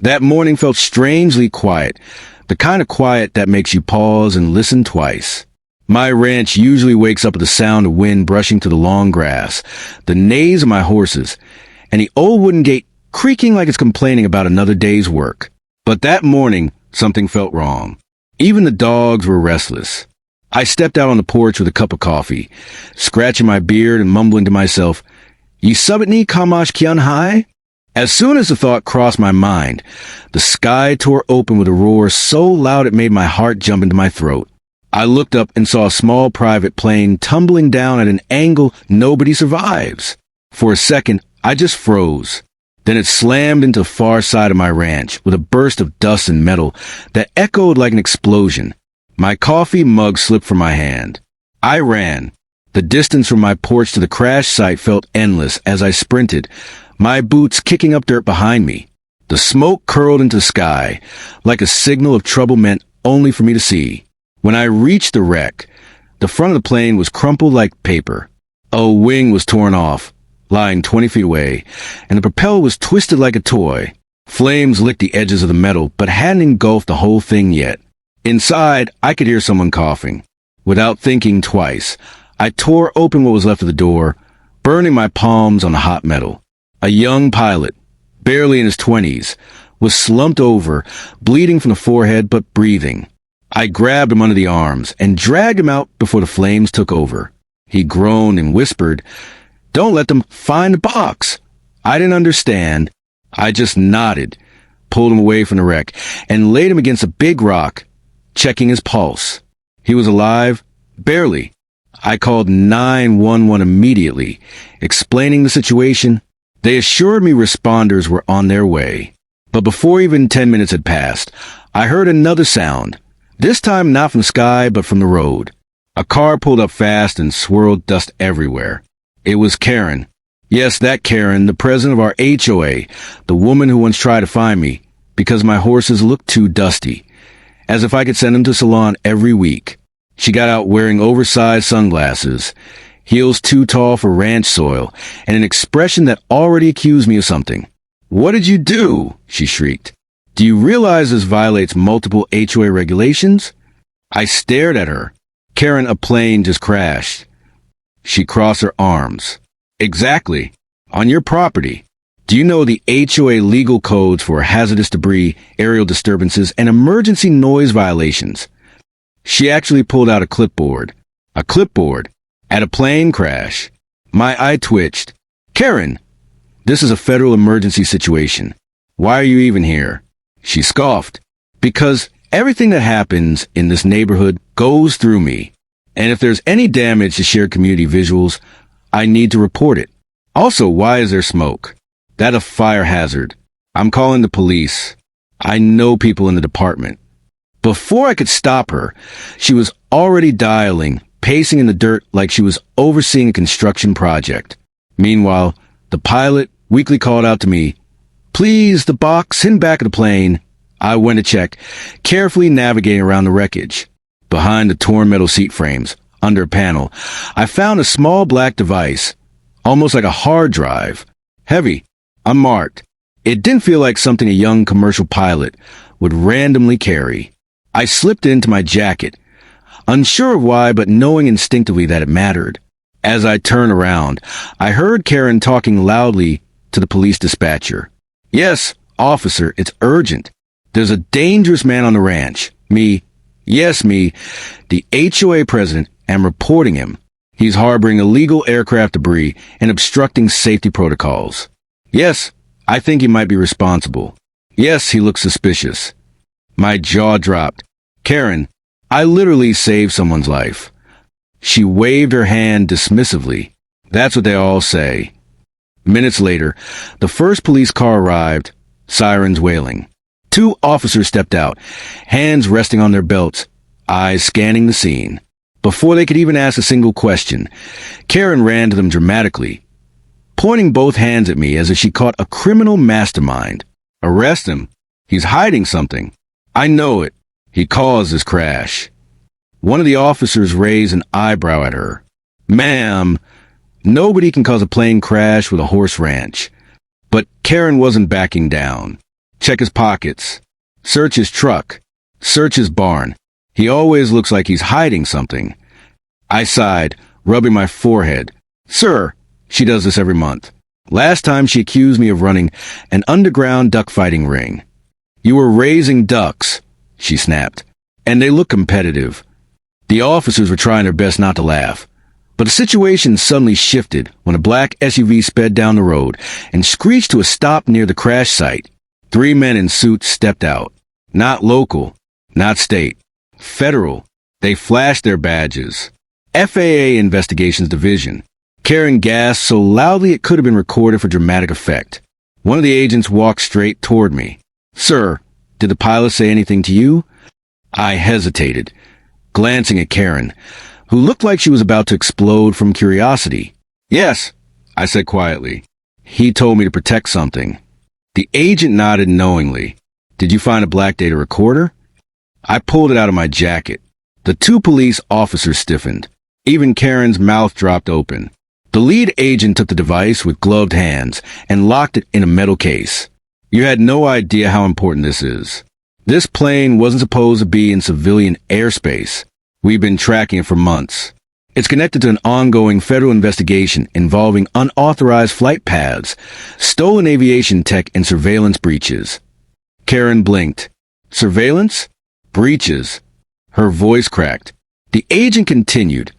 That morning felt strangely quiet, the kind of quiet that makes you pause and listen twice. My ranch usually wakes up with the sound of wind brushing through the long grass, the neighs of my horses, and the old wooden gate creaking like it's complaining about another day's work. But that morning, something felt wrong. Even the dogs were restless. I stepped out on the porch with a cup of coffee, scratching my beard and mumbling to myself, "Ye subitni kamash kian hai?" As soon as the thought crossed my mind, the sky tore open with a roar so loud it made my heart jump into my throat. I looked up and saw a small private plane tumbling down at an angle nobody survives. For a second, I just froze. Then it slammed into the far side of my ranch with a burst of dust and metal that echoed like an explosion. My coffee mug slipped from my hand. I ran. The distance from my porch to the crash site felt endless as I sprinted, my boots kicking up dirt behind me. The smoke curled into the sky, like a signal of trouble meant only for me to see. When I reached the wreck, the front of the plane was crumpled like paper. A wing was torn off, lying 20 feet away, and the propeller was twisted like a toy. Flames licked the edges of the metal, but hadn't engulfed the whole thing yet. Inside, I could hear someone coughing. Without thinking twice, I tore open what was left of the door, burning my palms on the hot metal. A young pilot, barely in his 20s, was slumped over, bleeding from the forehead but breathing. I grabbed him under the arms and dragged him out before the flames took over. He groaned and whispered, "Don't let them find the box." I didn't understand. I just nodded, pulled him away from the wreck, and laid him against a big rock, checking his pulse. He was alive, barely. I called 911 immediately, explaining the situation. They assured me responders were on their way. But before even 10 minutes had passed, I heard another sound, this time not from the sky but from the road. A car pulled up fast and swirled dust everywhere. It was Karen. Yes, that Karen, the president of our HOA, the woman who once tried to find me because my horses looked too dusty, as if I could send them to salon every week. She got out wearing oversized sunglasses, heels too tall for ranch soil, and an expression that already accused me of something. "What did you do?" she shrieked. "Do you realize this violates multiple HOA regulations?" I stared at her. "Karen, a plane just crashed." She crossed her arms. "Exactly. On your property. Do you know the HOA legal codes for hazardous debris, aerial disturbances, and emergency noise violations?" She actually pulled out a clipboard. A clipboard? At a plane crash. My eye twitched. "Karen, this is a federal emergency situation. Why are you even here?" She scoffed. "Because everything that happens in this neighborhood goes through me. And if there's any damage to shared community visuals, I need to report it. Also, why is there smoke? That's a fire hazard. I'm calling the police. I know people in the department." Before I could stop her, she was already dialing, pacing in the dirt like she was overseeing a construction project. Meanwhile, the pilot weakly called out to me, "Please, the box in back of the plane." I went to check, carefully navigating around the wreckage. Behind the torn metal seat frames, under a panel, I found a small black device, almost like a hard drive. Heavy, unmarked. It didn't feel like something a young commercial pilot would randomly carry. I slipped it into my jacket, unsure of why, but knowing instinctively that it mattered. As I turned around, I heard Karen talking loudly to the police dispatcher. "Yes, officer, it's urgent. There's a dangerous man on the ranch. Me, the HOA president, am reporting him. He's harboring illegal aircraft debris and obstructing safety protocols. Yes, I think he might be responsible. Yes, he looks suspicious." My jaw dropped. "Karen, I literally saved someone's life." She waved her hand dismissively. "That's what they all say." Minutes later, the first police car arrived, sirens wailing. 2 officers stepped out, hands resting on their belts, eyes scanning the scene. Before they could even ask a single question, Karen ran to them dramatically, pointing both hands at me as if she caught a criminal mastermind. "Arrest him. He's hiding something. I know it. He caused this crash." One of the officers raised an eyebrow at her. "Ma'am, nobody can cause a plane crash with a horse ranch." But Karen wasn't backing down. Check his pockets. Search his truck. Search his barn. He always looks like he's hiding something. I sighed, rubbing my forehead. Sir, she does this every month. Last time she accused me of running an underground duck fighting ring. You were raising ducks, she snapped, and they look competitive. The officers were trying their best not to laugh. But the situation suddenly shifted when a black SUV sped down the road and screeched to a stop near the crash site. 3 men in suits stepped out. Not local, not state, federal. They flashed their badges. FAA Investigations Division. Karen gasped so loudly it could have been recorded for dramatic effect. One of the agents walked straight toward me. Sir, did the pilot say anything to you? I hesitated, glancing at Karen, who looked like she was about to explode from curiosity. Yes, I said quietly. He told me to protect something. The agent nodded knowingly. Did you find a black data recorder? I pulled it out of my jacket. The 2 police officers stiffened. Even Karen's mouth dropped open. The lead agent took the device with gloved hands and locked it in a metal case. You had no idea how important this is. This plane wasn't supposed to be in civilian airspace. We've been tracking it for months. It's connected to an ongoing federal investigation involving unauthorized flight paths, stolen aviation tech, and surveillance breaches. Karen blinked. Surveillance? Breaches. Her voice cracked. The agent continued,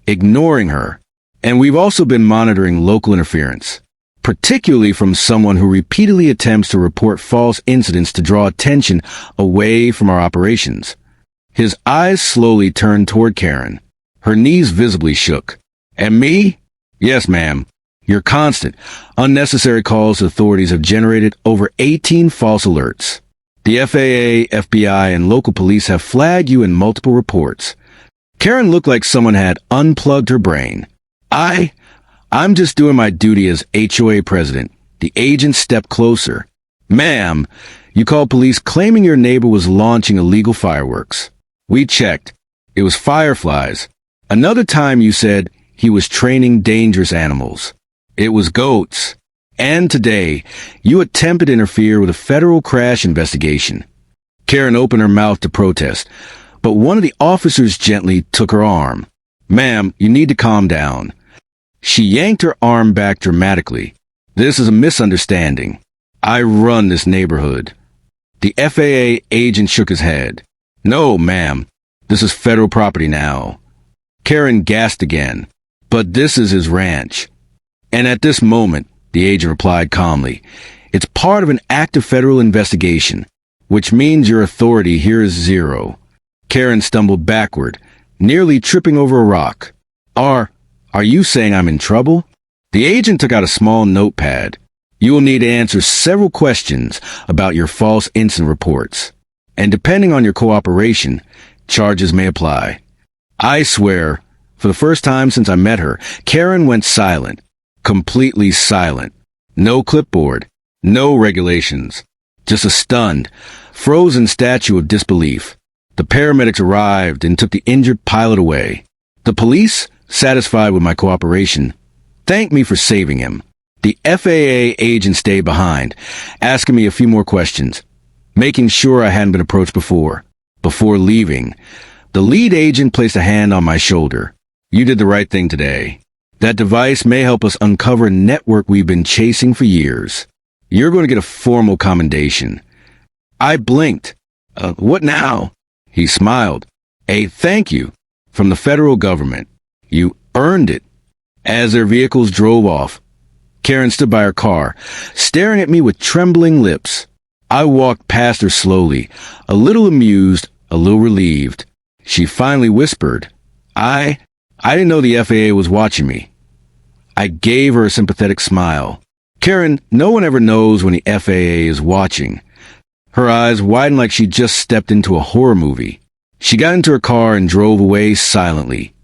ignoring her. And we've also been monitoring local interference, particularly from someone who repeatedly attempts to report false incidents to draw attention away from our operations. His eyes slowly turned toward Karen. Her knees visibly shook. And me? Yes, ma'am. Your constant, unnecessary calls to authorities have generated over 18 false alerts. The FAA, FBI, and local police have flagged you in multiple reports. Karen looked like someone had unplugged her brain. I'm just doing my duty as HOA president. The agent stepped closer. Ma'am, you called police claiming your neighbor was launching illegal fireworks. We checked. It was fireflies. Another time you said he was training dangerous animals. It was goats. And today, you attempted to interfere with a federal crash investigation. Karen opened her mouth to protest, but one of the officers gently took her arm. Ma'am, you need to calm down. She yanked her arm back dramatically. This is a misunderstanding. I run this neighborhood. The FAA agent shook his head. No, ma'am. This is federal property now. Karen gasped again. But this is his ranch. And at this moment, the agent replied calmly, it's part of an active federal investigation, which means your authority here is zero. Karen stumbled backward, nearly tripping over a rock. Are you saying I'm in trouble? The agent took out a small notepad. You will need to answer several questions about your false incident reports. And depending on your cooperation, charges may apply. I swear, for the first time since I met her, Karen went silent. Completely silent. No clipboard. No regulations. Just a stunned, frozen statue of disbelief. The paramedics arrived and took the injured pilot away. The police, satisfied with my cooperation, thanked me for saving him. The FAA agent stayed behind, asking me a few more questions, making sure I hadn't been approached before. Before leaving, the lead agent placed a hand on my shoulder. You did the right thing today. That device may help us uncover a network we've been chasing for years. You're going to get a formal commendation. I blinked. What now? He smiled. A thank you from the federal government. You earned it. As their vehicles drove off, Karen stood by her car, staring at me with trembling lips. I walked past her slowly, a little amused, a little relieved. She finally whispered, I didn't know the FAA was watching me. I gave her a sympathetic smile. Karen, no one ever knows when the FAA is watching. Her eyes widened like she just stepped into a horror movie. She got into her car and drove away silently.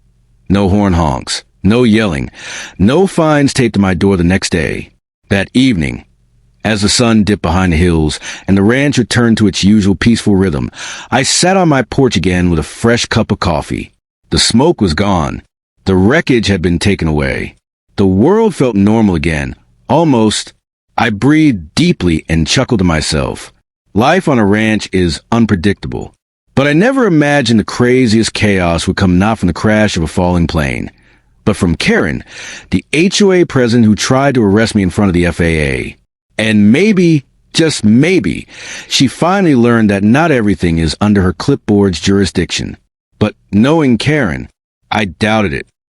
No horn honks, no yelling, no fines taped to my door the next day. That evening, as the sun dipped behind the hills and the ranch returned to its usual peaceful rhythm, I sat on my porch again with a fresh cup of coffee. The smoke was gone. The wreckage had been taken away. The world felt normal again. Almost. I breathed deeply and chuckled to myself. Life on a ranch is unpredictable. But I never imagined the craziest chaos would come not from the crash of a falling plane, but from Karen, the HOA president who tried to arrest me in front of the FAA. And maybe, just maybe, she finally learned that not everything is under her clipboard's jurisdiction. But knowing Karen, I doubted it.